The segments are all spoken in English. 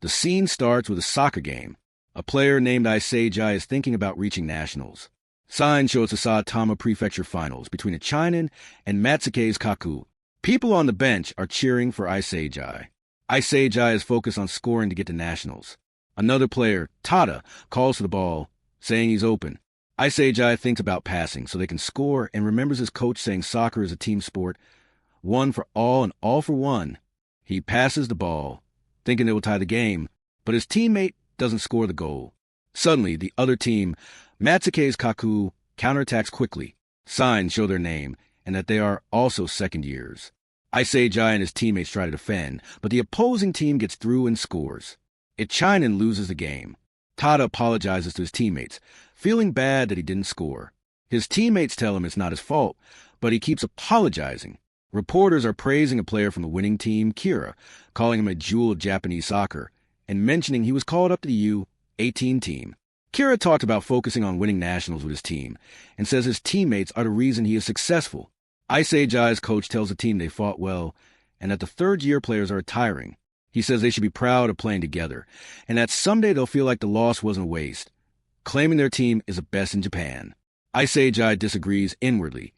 The scene starts with a soccer game. A player named Isei is thinking about reaching nationals. Signs show it's a Saitama Prefecture Finals between a Chinan and Matsuke's Kaku. People on the bench are cheering for Isei. Isei is focused on scoring to get to nationals. Another player, Tada, calls for the ball, saying he's open. Isei thinks about passing so they can score and remembers his coach saying soccer is a team sport, one for all and all for one. He passes the ball, thinking it will tie the game, but his teammate doesn't score the goal. Suddenly, the other team, Matsuke's Kaku, counterattacks quickly. Signs show their name and that they are also second years. Isei and his teammates try to defend, but the opposing team gets through and scores. Ichinen loses the game. Tada apologizes to his teammates, feeling bad that he didn't score. His teammates tell him it's not his fault, but he keeps apologizing. Reporters are praising a player from the winning team, Kira, calling him a jewel of Japanese soccer, and mentioning he was called up to the U-18 team. Kira talked about focusing on winning nationals with his team, and says his teammates are the reason he is successful. Isei coach tells the team they fought well, and that the third-year players are retiring. He says they should be proud of playing together, and that someday they'll feel like the loss wasn't a waste, claiming their team is the best in Japan. Isei disagrees inwardly,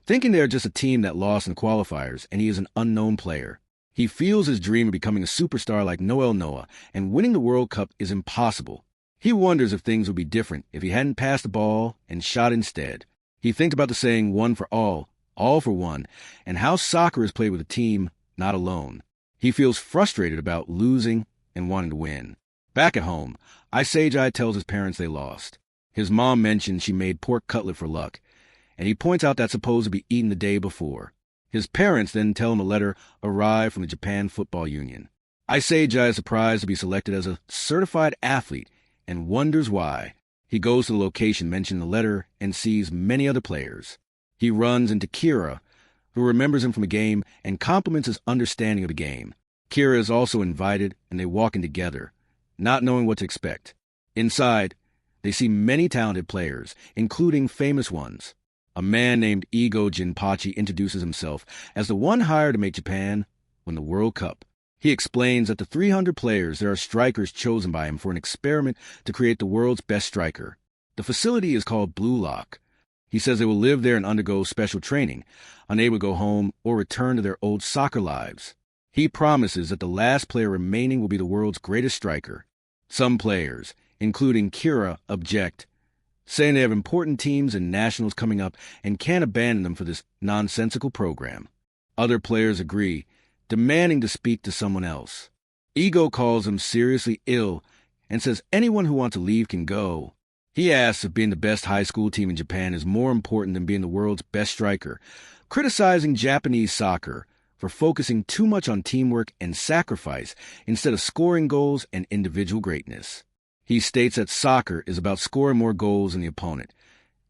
thinking they are just a team that lost in the qualifiers, and he is an unknown player. He feels his dream of becoming a superstar like Noel Noah, and winning the World Cup is impossible. He wonders if things would be different if he hadn't passed the ball and shot instead. He thinks about the saying one for all for one, and how soccer is played with a team, not alone. He feels frustrated about losing and wanting to win. Back at home, Isei tells his parents they lost. His mom mentions she made pork cutlet for luck, and he points out that's supposed to be eaten the day before. His parents then tell him a letter arrived from the Japan Football Union. Isei is surprised to be selected as a certified athlete and wonders why. He goes to the location mentioned in the letter and sees many other players. He runs into Kira, who remembers him from a game and compliments his understanding of the game. Kira is also invited, and they walk in together, not knowing what to expect. Inside, they see many talented players, including famous ones. A man named Igo Jinpachi introduces himself as the one hired to make Japan win the World Cup. He explains that the 300 players, there are strikers chosen by him for an experiment to create the world's best striker. The facility is called Blue Lock. He says they will live there and undergo special training, unable to go home or return to their old soccer lives. He promises that the last player remaining will be the world's greatest striker. Some players, including Kira, object, saying they have important teams and nationals coming up and can't abandon them for this nonsensical program. Other players agree, demanding to speak to someone else. Igo calls him seriously ill and says anyone who wants to leave can go. He asks if being the best high school team in Japan is more important than being the world's best striker, criticizing Japanese soccer for focusing too much on teamwork and sacrifice instead of scoring goals and individual greatness. He states that soccer is about scoring more goals than the opponent,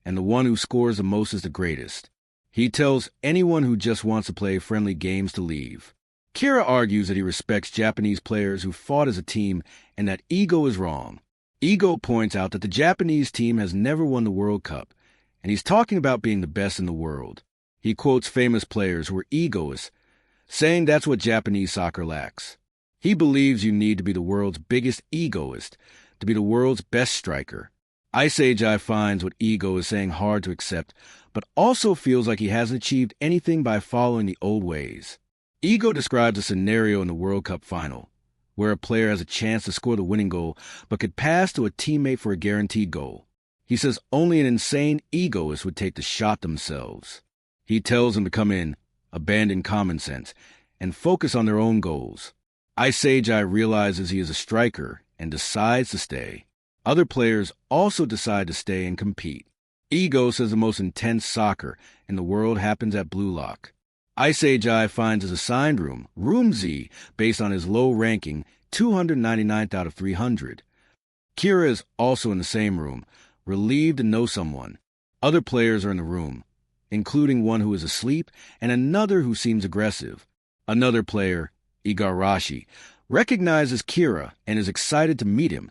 and the one who scores the most is the greatest. He tells anyone who just wants to play friendly games to leave. Kira argues that he respects Japanese players who fought as a team and that Igo is wrong. Igo points out that the Japanese team has never won the World Cup, and he's talking about being the best in the world. He quotes famous players who are egoists, saying that's what Japanese soccer lacks. He believes you need to be the world's biggest egoist to be the world's best striker. Isei finds what Igo is saying hard to accept, but also feels like he hasn't achieved anything by following the old ways. Igo describes a scenario in the World Cup final, where a player has a chance to score the winning goal but could pass to a teammate for a guaranteed goal. He says only an insane egoist would take the shot themselves. He tells them to come in, abandon common sense, and focus on their own goals. Isei realizes he is a striker and decides to stay. Other players also decide to stay and compete. Igo says the most intense soccer in the world happens at Blue Lock. Isei finds his assigned room, Room Z, based on his low ranking, 299th out of 300. Kira is also in the same room, relieved to know someone. Other players are in the room, including one who is asleep and another who seems aggressive. Another player, Igarashi, recognizes Kira and is excited to meet him,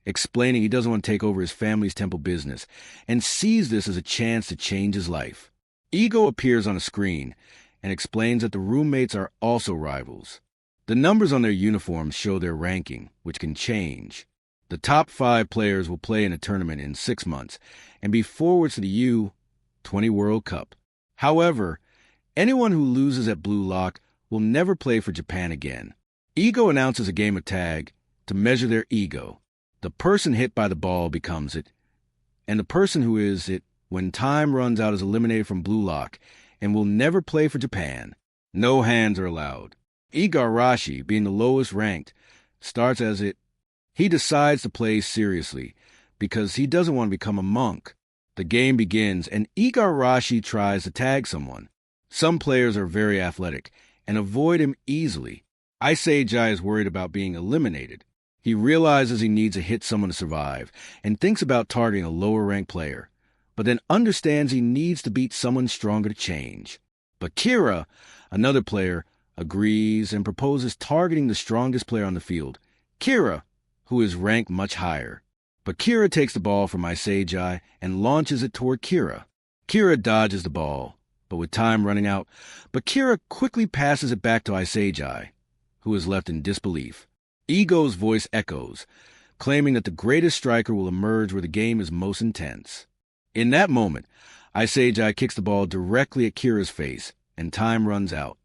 explaining he doesn't want to take over his family's temple business and sees this as a chance to change his life. Igo appears on a screen and explains that the roommates are also rivals. The numbers on their uniforms show their ranking, which can change. The top 5 players will play in a tournament in 6 months and be forwards to the U-20 World Cup. However, anyone who loses at Blue Lock will never play for Japan again. Ego announces a game of tag to measure their ego. The person hit by the ball becomes it, and the person who is it when time runs out is eliminated from Blue Lock and will never play for Japan. No hands are allowed. Igarashi, being the lowest ranked, starts as it. He decides to play seriously because he doesn't want to become a monk. The game begins and Igarashi tries to tag someone. Some players are very athletic and avoid him easily. Isei is worried about being eliminated. He realizes he needs to hit someone to survive and thinks about targeting a lower-ranked player, but then understands he needs to beat someone stronger to change. But Kira, another player, agrees and proposes targeting the strongest player on the field, Kira, who is ranked much higher. But Kira takes the ball from Isei and launches it toward Kira. Kira dodges the ball, but with time running out, Kira quickly passes it back to Isei, who is left in disbelief. Ego's voice echoes, claiming that the greatest striker will emerge where the game is most intense. In that moment, Isei kicks the ball directly at Kira's face, and time runs out.